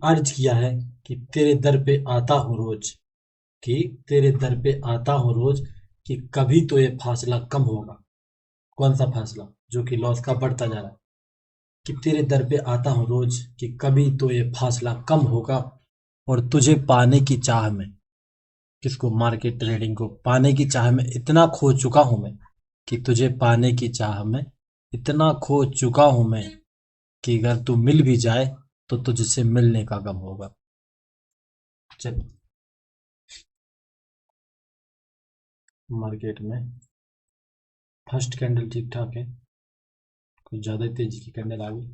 अर्ज किया है कि तेरे दर पे आता हूँ रोज, कि तेरे दर पे आता हूँ रोज, कि कभी तो ये फासला कम होगा। कौन सा फासला जो कि लॉस का बढ़ता जा रहा है? कि तेरे दर पे आता हूँ रोज, कि कभी तो ये फासला कम होगा। और तुझे पाने की चाह में, किसको? मार्केट ट्रेडिंग को पाने की चाह में इतना खो चुका हूं मैं, कि तुझे पाने की चाह में इतना खो चुका हूं मैं, कि अगर तू मिल भी जाए तो तुझसे मिलने का गम होगा। चल, मार्केट में फर्स्ट कैंडल ठीक ठाक है, कुछ ज्यादा ही तेजी की कैंडल आ गई।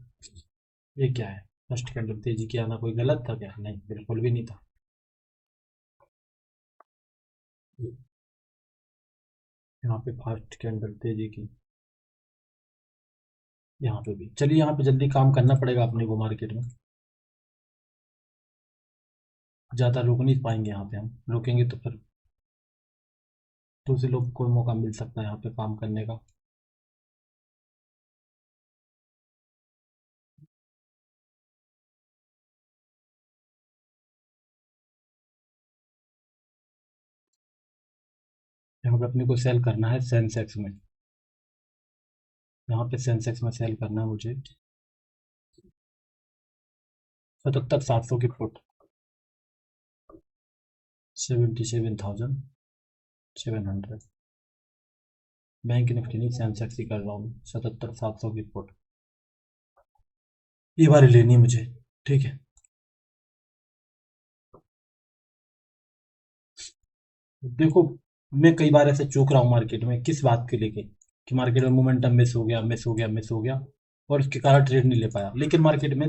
ये क्या है? फर्स्ट कैंडल तेजी की आना कोई गलत था क्या? नहीं, बिल्कुल भी नहीं था। यहाँ पे फर्स्ट कैंडल तेजी की, यहाँ पे भी। चलिए, यहाँ पे जल्दी काम करना पड़ेगा अपने को मार्केट में। ज्यादा रुक नहीं पाएंगे यहाँ पे, हम रुकेंगे तो फिर दूसरे लोग को मौका मिल सकता है यहाँ पे काम करने का। यहाँ पे अपने को सेल करना है सेंसेक्स में। यहाँ पे सेंसेक्स में सेल करना है मुझे 77,700 की पुट, 77,700। बैंक निफ्टी नहीं, सेंसेक्स ही कर रहा हूँ। 77,700 की पुट ये बारी लेनी है मुझे। ठीक है। देखो, मैं कई बार ऐसे चूक रहा हूँ मार्केट में, किस बात के लेके, कि मार्केट में मोमेंटम मिस हो गया, मिस हो गया, मिस हो गया, और उसके कारण ट्रेड नहीं ले पाया। लेकिन मार्केट में,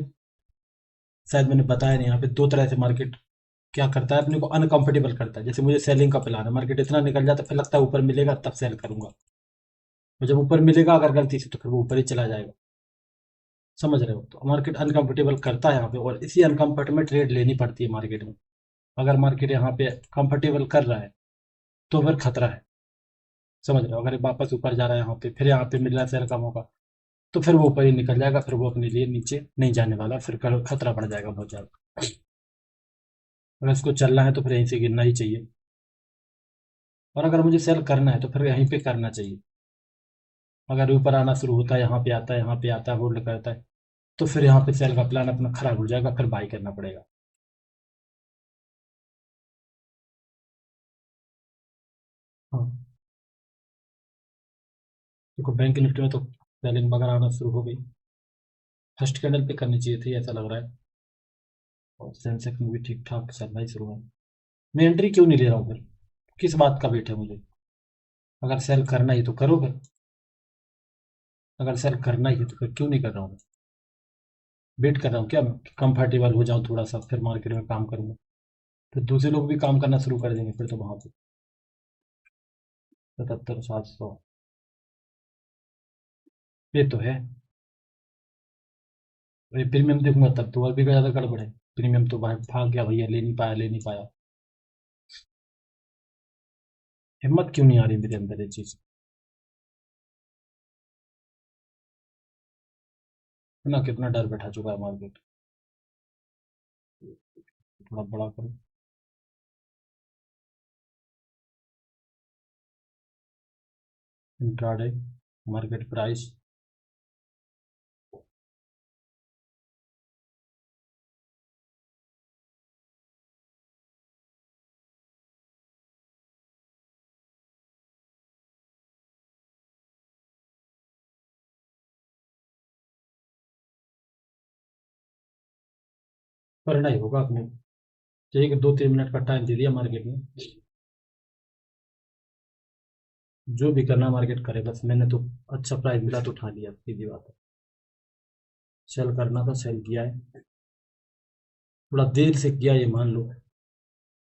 शायद मैंने बताया नहीं, यहाँ पे दो तरह से मार्केट क्या करता है, अपने को अनकंफर्टेबल करता है। जैसे मुझे सेलिंग का प्लान है, मार्केट इतना निकल जाता है, फिर लगता है ऊपर मिलेगा तब सेल करूंगा। और जब ऊपर मिलेगा अगर गलती से, तो फिर वो ऊपर ही चला जाएगा। समझ रहे हो? तो मार्केट अनकंफर्टेबल करता है यहाँ पे, और इसी अनकंफर्ट में ट्रेड लेनी पड़ती है मार्केट में। अगर मार्केट यहाँ पे कंफर्टेबल कर रहा है तो फिर खतरा है। समझ रहे हो? अगर ये वापस ऊपर जा रहा है, यहाँ पे फिर यहाँ पे मिल रहा है सेल कम होगा, तो फिर वो ऊपर ही निकल जाएगा, फिर वो अपने लिए नीचे नहीं जाने वाला, फिर खतरा बढ़ जाएगा बहुत ज्यादा। अगर इसको चलना है तो फिर यहीं से गिरना ही चाहिए। और अगर मुझे सेल करना है तो फिर यहीं पे करना चाहिए। अगर ऊपर आना शुरू होता है, यहाँ पे आता है, यहाँ पे आता है, होल्ड करता है, तो फिर यहाँ पे सेल का प्लान अपना खराब हो जाएगा, फिर बाई करना पड़ेगा। हाँ, देखो बैंक निफ्टी में तो सेलिंग वगैरह आना शुरू हो गई। फर्स्ट कैंडल पे करनी चाहिए थी, ऐसा लग रहा है। और सेंसेक्स में भी ठीक ठाक चलना ही शुरू है। मैं एंट्री क्यों नहीं ले रहा हूँ फिर? किस बात का वेट है मुझे? अगर सेल करना ही तो करो फिर। अगर सेल करना ही है तो फिर क्यों नहीं कर रहा हूँ? वेट कर रहा हूँ क्या मैं, कंफर्टेबल हो जाऊँ थोड़ा सा, फिर मार्केट में काम करूंगा। फिर दूसरे लोग भी काम करना शुरू कर देंगे, फिर तो वहां पे 77,700 ये तो है। अरे प्रीमियम देखूंगा तब तो और भी ज्यादा गड़बड़ है। प्रीमियम तो भाई भाग गया भैया, ले नहीं पाया, ले नहीं पाया। हिम्मत क्यों नहीं आ रही मेरे अंदर ये चीज? ना कितना डर बैठा चुका है मार्केट। थोड़ा बड़ा करो। Intraday market price. करना ही होगा अपने। चाहिए कि 2-3 मिनट का टाइम दे दिया मार्केट में। जो भी करना मार्केट करे, बस मैंने तो अच्छा प्राइस मिला तो उठा लिया, सीधी बात है। सेल करना था, सेल किया है। थोड़ा देर से किया ये मान लो,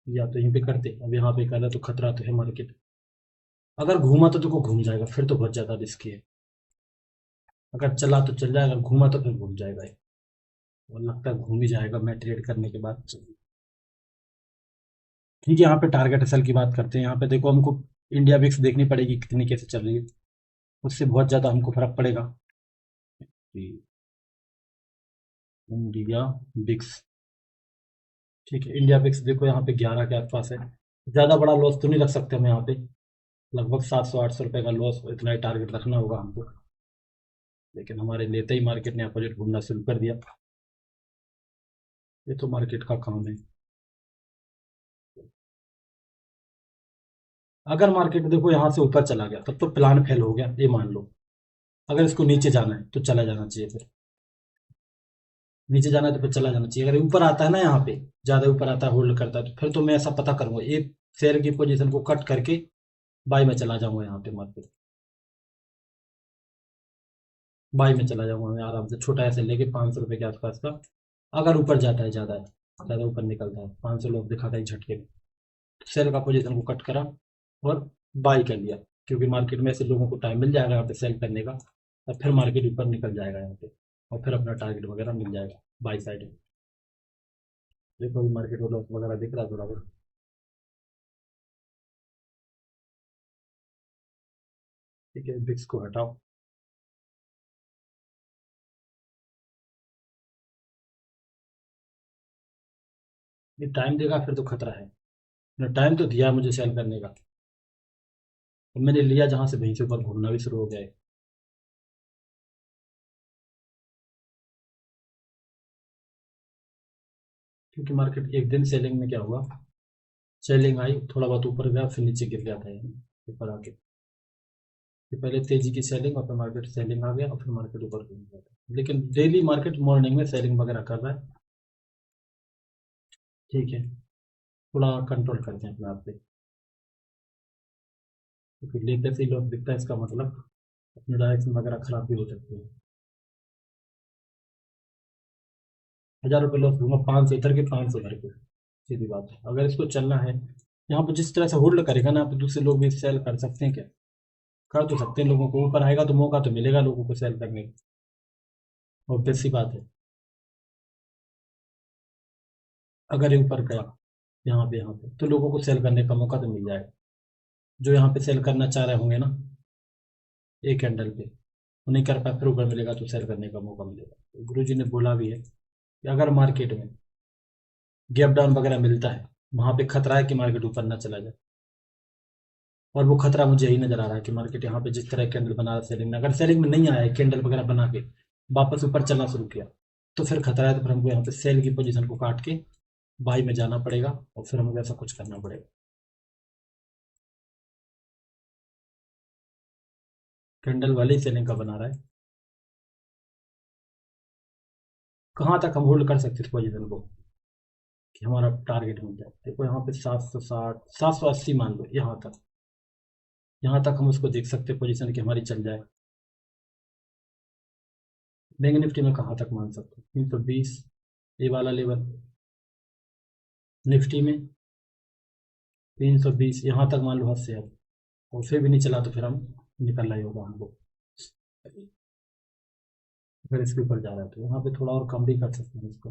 या तो यहीं पे करते, अब यहाँ पे कर रहा तो खतरा तो है मार्केट। अगर घूमा तो देखो घूम जाएगा, फिर तो बहुत ज्यादा रिस्की है। अगर चला तो चल जाएगा, अगर घूमा तो फिर घूम जाएगा ये। और लगता है घूम ही जाएगा मैं ट्रेड करने के बाद। ठीक है, यहाँ पे टारगेट एसएल की बात करते हैं। यहाँ पे देखो, हमको इंडिया विक्स देखनी पड़ेगी कितनी कैसे चल रही है, उससे बहुत ज्यादा हमको फर्क पड़ेगा। कि इंडिया विक्स ठीक है, इंडिया फिक्स देखो यहाँ पे 11 के आसपास है। ज़्यादा बड़ा लॉस तो नहीं रख सकते हम यहाँ पे, लगभग 700-800 रुपये का लॉस, इतना ही टारगेट रखना होगा हमको। लेकिन हमारे लेते ही मार्केट ने अपोजिट घूमना शुरू कर दिया। ये तो मार्केट का काम है। अगर मार्केट देखो यहाँ से ऊपर चला गया तब तो प्लान फेल हो गया, ये मान लो। अगर इसको नीचे जाना है तो चला जाना चाहिए, फिर नीचे जाना है तो फिर चला जाना चाहिए। अगर ऊपर आता है ना, यहाँ पे ज्यादा ऊपर आता है, होल्ड करता है, तो फिर तो मैं ऐसा पता करूंगा, एक शेयर की पोजीशन को कट करके बाई में चला जाऊंगा यहाँ पे मार्केट। बाई में चला जाऊंगा मैं आराम से, छोटा ऐसे लेके 500 रुपये के आसपास का। अगर ऊपर जाता है, ज्यादा ऊपर निकलता है, 500 लोग दिखाता है झटके में, तो सेल का पोजीशन को कट करा और बाई कर लिया। क्योंकि मार्केट में ऐसे लोगों को टाइम मिल जाएगा यहाँ पे सेल करने का, और फिर मार्केट ऊपर निकल जाएगा यहाँ पे, और फिर अपना टारगेट वगैरह मिल जाएगा बाई साइड में। देखो अभी मार्केट को लॉस वगैरह दिख रहा है थोड़ा बहुत। ठीक है, बिक्स को हटाओ। ये टाइम देगा फिर तो खतरा है। टाइम तो दिया मुझे सेल करने का, और मैंने लिया जहां से वहीं से ऊपर घूमना भी शुरू हो गया है। क्योंकि मार्केट एक दिन सेलिंग में क्या हुआ, सेलिंग आई, थोड़ा बहुत ऊपर गया, फिर नीचे गिर गया था ये ऊपर आके। कि पहले तेजी की सेलिंग, और फिर मार्केट सेलिंग आ गया, और फिर मार्केट ऊपर घूम गया था। लेकिन डेली मार्केट मॉर्निंग में सेलिंग वगैरह कर रहा है। ठीक है, थोड़ा कंट्रोल करते हैं अपने आप पे। क्योंकि लेते से ही लोग दिखता है, इसका मतलब अपने डायरेक्शन वगैरह खराब भी हो सकती है। 1000 रुपये लॉस दूंगा, 500 उतर के 500 भर के, सीधी बात है। अगर इसको चलना है, यहाँ पर जिस तरह से होल्ड करेगा ना, आप दूसरे लोग भी सेल कर सकते हैं क्या? कर तो सकते हैं, लोगों को ऊपर आएगा तो मौका तो मिलेगा लोगों को सेल करने का, ऑब्वियस सी बात है। अगर ये ऊपर गया यहाँ पे तो लोगों को सेल करने का मौका तो मिल जाएगा, जो यहाँ पे सेल करना चाह रहे होंगे ना एक कैंडल पे, वो नहीं कर पाए, फिर ऊपर मिलेगा तो सेल करने का मौका मिलेगा। गुरु जी ने बोला भी है कि अगर मार्केट में गैप डाउन वगैरह मिलता है, वहां पे खतरा है कि मार्केट ऊपर ना चला जाए। और वो खतरा मुझे यही नजर आ रहा है कि मार्केट यहाँ पे जिस तरह कैंडल बना रहा है सेलिंग में, अगर सेलिंग में नहीं आया है, कैंडल वगैरह बना के वापस ऊपर चलना शुरू किया, तो फिर खतरा है। तो फिर हमको यहाँ पे सेल की पोजीशन को काट के बाई में जाना पड़ेगा, और फिर हमको ऐसा कुछ करना पड़ेगा। कैंडल वाले ही सेलिंग का बना रहा है। कहाँ तक हम होल्ड कर सकते थे पोजीशन को कि हमारा टारगेट मिल जाए? देखो यहाँ पे 760, 780 मान लो, यहाँ तक हम उसको देख सकते पोजीशन की हमारी चल जाए। बैंक निफ्टी में कहाँ तक मान सकते? 320 ये वाला लेवल। निफ्टी में 320 यहाँ तक मान लो, हद से हद। और फिर भी नहीं चला तो फिर हम निकलना ही होगा हमको। अगर इसके ऊपर जा रहा है तो यहाँ पे थोड़ा और कम भी कर सकते हैं इसको,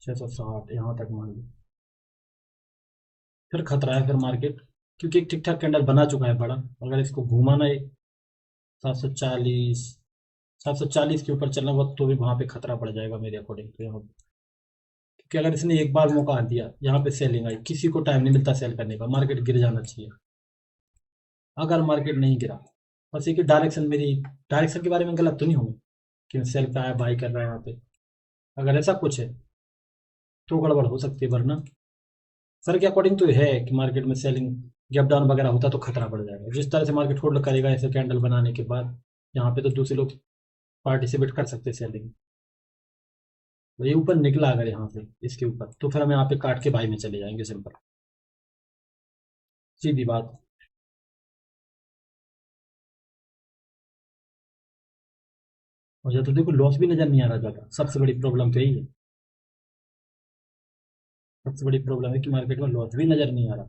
660 यहाँ तक मान लो। फिर खतरा है फिर मार्केट, क्योंकि एक ठीक ठाक कैंडल बना चुका है बड़ा। अगर इसको घुमाना है 740, 740 के ऊपर चलना हुआ तो भी वहां पे खतरा पड़ जाएगा मेरे अकॉर्डिंग तो यहाँ पे। क्योंकि अगर इसने एक बार मौका दिया, यहाँ पे सेलिंग आई, किसी को टाइम नहीं मिलता सेल करने का, मार्केट गिर जाना चाहिए। अगर मार्केट नहीं गिरा, बस एक डायरेक्शन, मेरी डायरेक्शन के बारे में गलत तो नहीं होंगे कि सेल पे आया बाई कर रहा है यहाँ पे, अगर ऐसा कुछ है तो गड़बड़ हो सकती है। वरना सर के अकॉर्डिंग तो है कि मार्केट में सेलिंग गैप डाउन वगैरह होता तो खतरा बढ़ जाएगा। जिस तरह से मार्केट होल्ड करेगा ऐसे कैंडल बनाने के बाद, यहाँ पे तो दूसरे लोग पार्टिसिपेट कर सकते हैं सेलिंग। तो ये ऊपर निकला अगर यहाँ से इसके ऊपर, तो फिर हम यहाँ पे काट के बाई में चले जाएंगे, सिंपल सीधी बात। और या तो देखो लॉस भी नजर नहीं आ रहा ज्यादा, सबसे बड़ी प्रॉब्लम तो यही है। सबसे बड़ी प्रॉब्लम है कि मार्केट में लॉस भी नजर नहीं आ रहा।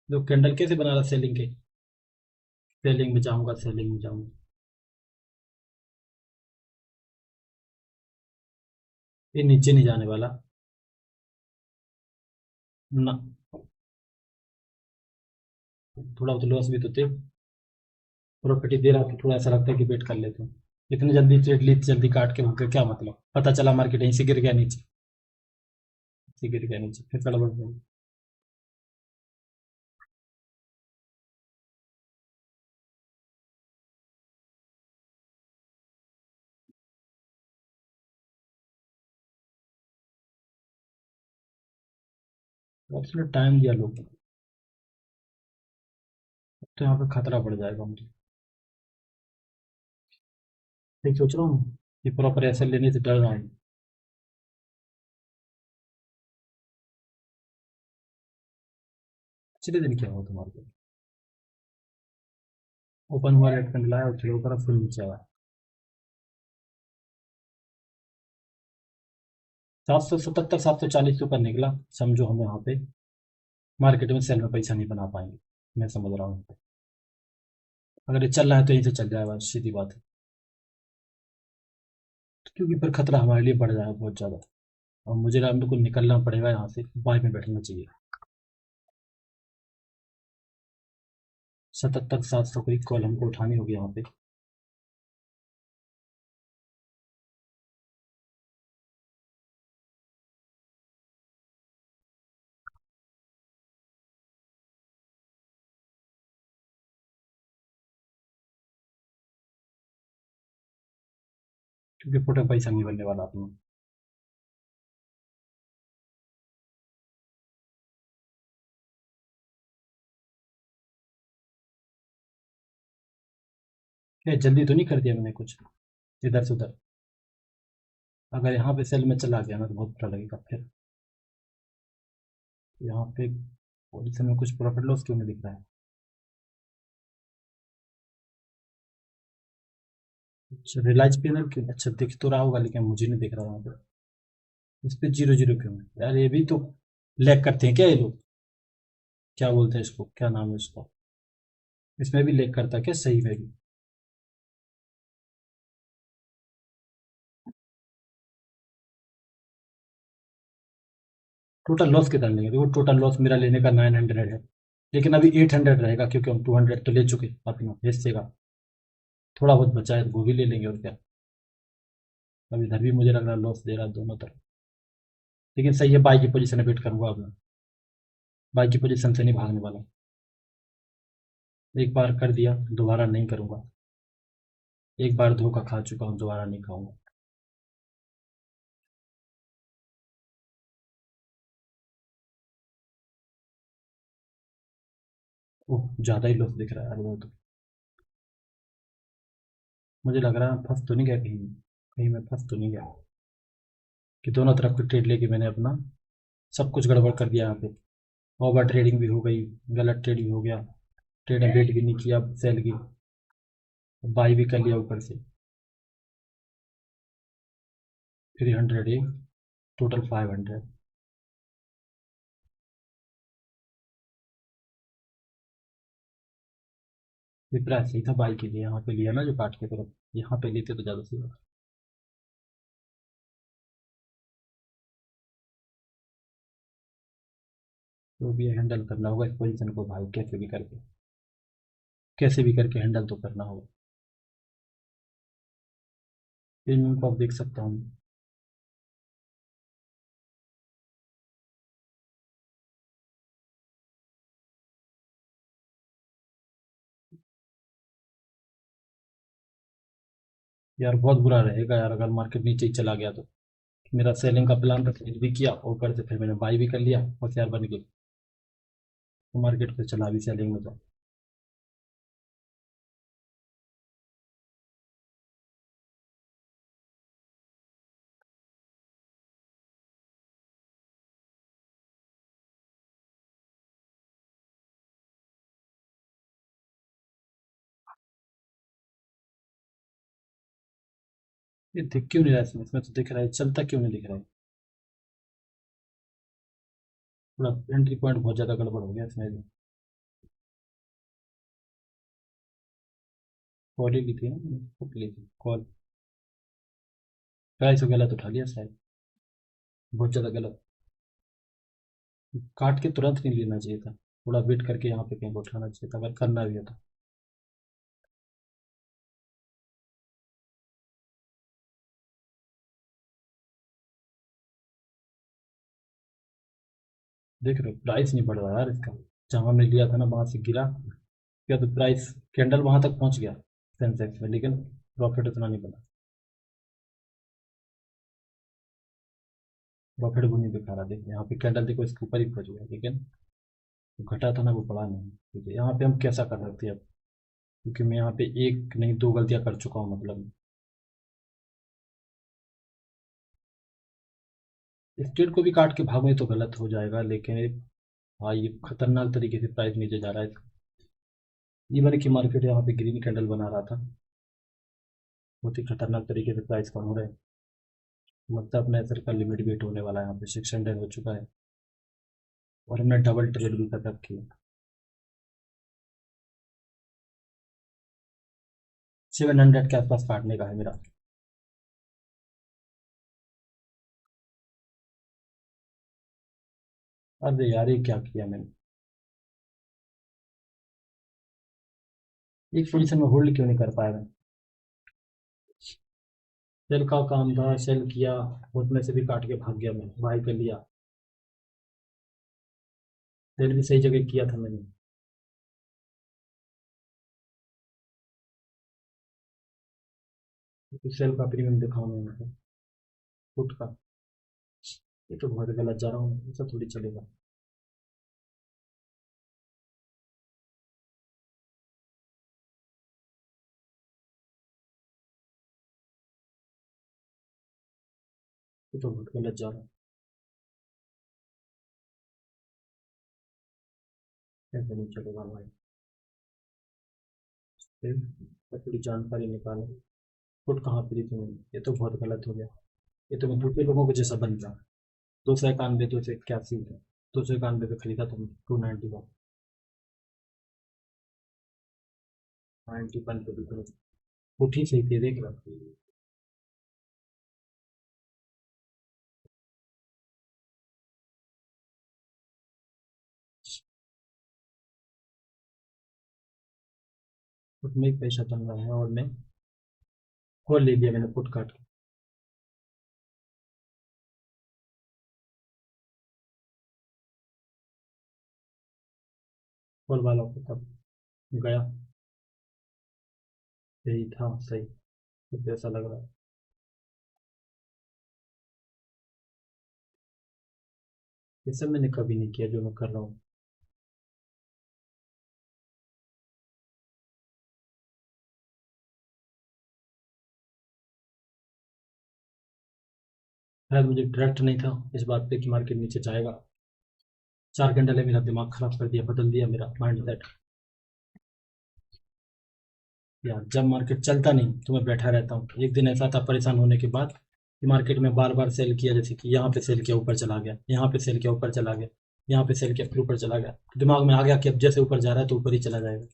तो कैंडल कैसे बना रहा सेलिंग के, सेलिंग में जाऊंगा, सेलिंग में जाऊंगा। ये नीचे नहीं जाने वाला ना। थोड़ा तो लॉस भी तो थे, प्रॉपर्टी दे रहा तो थोड़ा ऐसा लगता है कि वेट कर लेते हैं। इतनी जल्दी ट्रेड ली, जल्दी काट के होकर क्या मतलब, पता चला मार्केट यहीं से गिर गया नीचे। गिर गया नीचे, फिर गड़बड़ हो गई। और उसने टाइम दिया लोग, तो यहाँ पे खतरा बढ़ जाएगा मुझे। एक सोच रहा हूँ कि प्रॉपर ऐसे लेने से डर रहा हूँ। पिछले दिन क्या हुआ तुम्हारे को? ओपन हुआ, रेड कैंडल आया और फिर ऊपर फुल नीचे आया। 777, 740 के ऊपर निकला, समझो हम यहाँ पे मार्केट में सेल में पैसा नहीं बना पाएंगे। मैं समझ रहा हूँ, अगर ये चल रहा है तो यहीं से चल जाएगा, सीधी बात है। क्योंकि फिर खतरा हमारे लिए बढ़ जाएगा बहुत ज़्यादा, और मुझे राम को निकलना पड़ेगा यहाँ से, बाइक में बैठना चाहिए। 77, 700 की कॉल हमको उठानी होगी यहाँ पे। क्योंकि फुटे पैसा नहीं बनने वाला अपना। क्या जल्दी तो नहीं कर दिया मैंने कुछ इधर से उधर? अगर यहाँ पे सेल में चला गया ना तो बहुत बुरा लगेगा फिर। यहाँ पे पोजीशन में कुछ प्रॉफिट लॉस क्यों नहीं दिख रहा है? अच्छा, रिलायंस पैनल क्यों, अच्छा दिख तो रहा होगा लेकिन मुझे नहीं दिख रहा वहाँ पे। इस पे 0 0 क्यों है यार? ये भी तो लैग करते हैं क्या ये लोग? क्या बोलते हैं इसको, क्या नाम है इसका? इसमें भी लैग करता है क्या सही में भी? टोटल लॉस कितना लेंगे? देखो टोटल लॉस मेरा लेने का 900 है, लेकिन अभी 800 रहेगा क्योंकि हम 200 तो ले चुके अपना हिस्से का। थोड़ा बहुत बचा है तो वो भी ले लेंगे और क्या। अब इधर भी मुझे लग रहा है लॉस दे रहा है दोनों तरफ। लेकिन सही है, बाई की पोजीशन वेट करूंगा अब मैं। बाई की पोजीशन से नहीं भागने वाला। एक बार कर दिया, दोबारा नहीं करूंगा। एक बार धोखा खा चुका हूँ, दोबारा नहीं खाऊंगा। ओह, ज्यादा ही लॉस दिख रहा है यार वो तो। मुझे लग रहा है फंस तो नहीं गया कहीं, कहीं मैं फंस तो नहीं गया कि दोनों तरफ की ट्रेड लेके मैंने अपना सब कुछ गड़बड़ कर दिया यहाँ पे। ओवर ट्रेडिंग भी हो गई, गलत ट्रेडिंग हो गया, ट्रेड अपडेट भी नहीं किया सेल की, बाई भी कर लिया ऊपर से। 300 एक, टोटल 500। ये प्राइस सही था बाई के लिए, यहाँ पे लिया ना जो काट के तरफ, यहाँ पे लेते तो ज़्यादा सही होता। तो भी हैंडल करना होगा इस पोजीशन को भाई, कैसे भी करके, कैसे भी करके हैंडल तो करना होगा। प्रीमियम को आप देख सकता हूँ। यार बहुत बुरा रहेगा यार अगर मार्केट नीचे ही चला गया तो। मेरा सेलिंग का प्लान था, सेल भी किया ऊपर से, फिर मैंने बाई भी कर लिया, होशियार बन गई तो मार्केट पे चला भी सेलिंग में तो। ये दिख क्यों नहीं रहा है इसमें? इसमें तो दिख रहा है, चलता क्यों नहीं दिख रहा है? थोड़ा एंट्री पॉइंट बहुत ज़्यादा गड़बड़ हो गया इसमें भी। कॉल ही की थी ना, फुट ली थी कॉल। प्राइस को गलत उठा लिया शायद, बहुत ज़्यादा गलत। काट के तुरंत नहीं लेना चाहिए था, थोड़ा वेट करके यहाँ पे कहीं को उठाना चाहिए था अगर करना भी था। देख रहे हो प्राइस नहीं बढ़ रहा यार इसका। जहाँ मैं लिया था ना वहां से गिरा, क्या तो प्राइस कैंडल वहां तक पहुंच गया सेंसेक्स में, लेकिन प्रॉफिट उतना नहीं बना। प्रॉफिट वो नहीं दिखा रहा। देख यहाँ पे कैंडल देखो इसके ऊपर ही पहुंच गया, लेकिन जो घटा था ना वो बढ़ा नहीं। ठीक है, यहाँ पे हम कैसा कर सकते हैं अब, क्योंकि मैं यहाँ पे एक नहीं दो गलतियां कर चुका हूँ मतलब। इस ट्रेड को भी काट के भागने तो गलत हो जाएगा, लेकिन हाँ ये खतरनाक तरीके से प्राइस नीचे जा रहा है। इवन की मार्केट यहाँ पे ग्रीन कैंडल बना रहा था, बहुत ही खतरनाक तरीके से प्राइस कम हो रहा है। मतलब अपने सर का लिमिट वेट होने वाला है, यहाँ पे 600 हो चुका है और हमने डबल ट्रेड भी कर रखी है। 700 के आसपास काटने का है मेरा। अरे यार ये क्या किया मैंने, एक पोजीशन में होल्ड क्यों नहीं कर पाया मैं। सेल का काम था, सेल किया, उसमें से भी काट के भाग गया, मैं बाई कर लिया। सेल भी सही जगह किया था मैंने। तो सेल का प्रीमियम दिखाऊं मैं उनको, फुट का। ये तो बहुत गलत जा रहा हूँ, ऐसा थोड़ी चलेगा। ये तो बहुत गलत जा रहा है, ऐसा नहीं चलेगा भाई। फिर मैं थोड़ी जानकारी निकालो, फुट कहाँ प्री थी मैंने, ये तो बहुत गलत हो गया। ये तो मैं दूसरे लोगों को जैसा बन गया। 291, 281, 291 पे खरीदा था, 291, 91 पे भी फुट ही सही थी, देख रहा। उसमें ही पैसा बन रहा है और मैं खोल ले लिया मैंने फुट काट के। खोल वाला को तब गया, यही था सही, मुझे ऐसा लग रहा है। ये सब मैंने कभी नहीं किया जो मैं कर रहा हूँ। शायद मुझे डायरेक्ट नहीं था इस बात पे कि मार्केट नीचे जाएगा। 4 घंटे ने मेरा दिमाग खराब कर दिया, बदल दिया मेरा माइंड सेट। यार जब मार्केट चलता नहीं तो मैं बैठा रहता हूँ। एक दिन ऐसा था परेशान होने के बाद कि मार्केट में बार बार सेल किया, जैसे कि यहाँ पे सेल किया ऊपर चला गया, यहाँ पे सेल किया ऊपर चला गया, यहाँ पे सेल किया फिर ऊपर चला गया। तो दिमाग में आ गया कि अब जैसे ऊपर जा रहा है तो ऊपर ही चला जाएगा।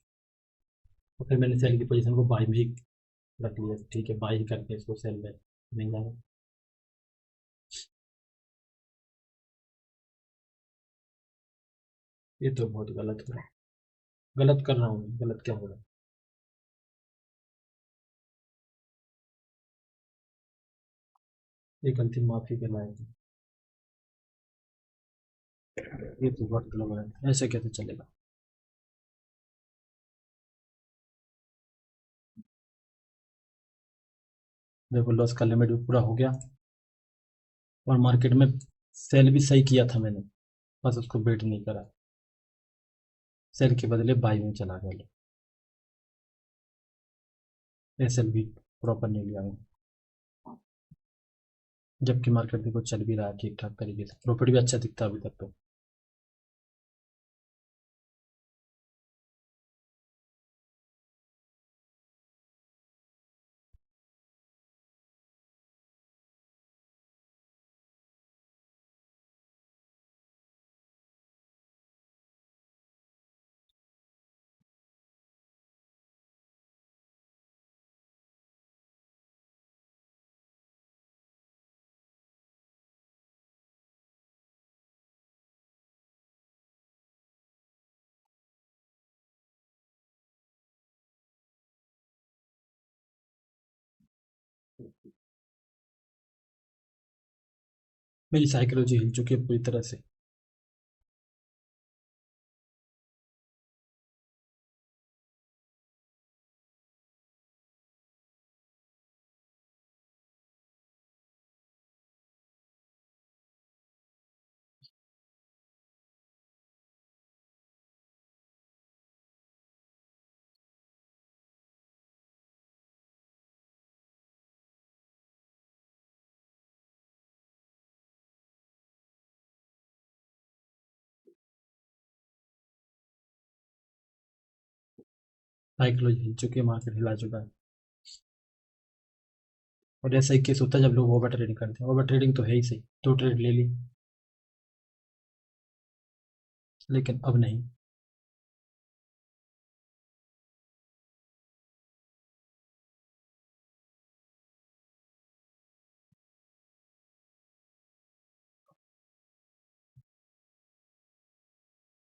तो फिर मैंने सेल की पोजीशन को बाई में ही रख लिया, ठीक है बाई ही करके इसको सेल में नहीं जाना। ये तो बहुत गलत हो रहा है, गलत कर रहा हूँ, गलत क्या हो रहा है। ये गलती माफी के लायक है। ये तो बहुत गलत है, ऐसे कैसे चलेगा। देखो लॉस का लिमिट भी पूरा हो गया और मार्केट में सेल भी सही किया था मैंने, बस उसको बेट नहीं करा। सेल के बदले बाई में चला गया, एसएल भी प्रॉपर नहीं लिया मैं। जबकि मार्केट देखो चल भी रहा है ठीक ठाक तरीके से, प्रॉफिट भी अच्छा दिखता है अभी तक तो। मेरी साइकोलॉजी हिल चुकी है पूरी तरह से। साइकोलॉजी हिल चुकी है, मार्केट हिला चुका है। और ऐसा ही केस होता है जब लोग ओवर ट्रेडिंग करते हैं। ओवर ट्रेडिंग तो है ही सही, 2 ट्रेड ले ली, लेकिन अब नहीं।